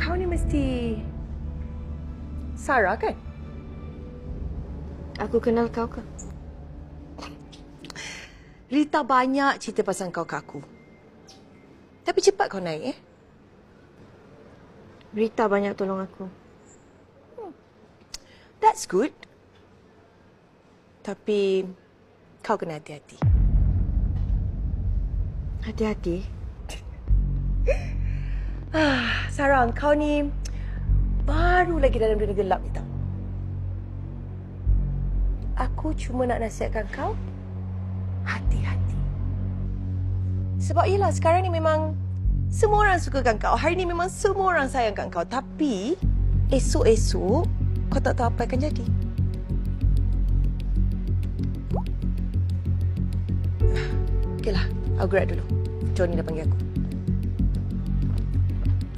Kau ni mesti Sarah kan? Aku kenal kau ke? Rita banyak cerita pasal kau ke aku. Tapi cepat kau naik Rita banyak tolong aku. That's good. Tapi kau kena hati-hati. Hati-hati. Sarah, kau ni baru lagi dalam dunia gelap ni tau. Aku cuma nak nasihatkan kau, hati-hati. Sebab yelah sekarang ni memang semua orang sukakan kau. Hari ni memang semua orang sayangkan kau. Tapi esok-esok kau tak tahu apa akan jadi. Okeylah, aku gerak dulu. Johnny dah panggil aku.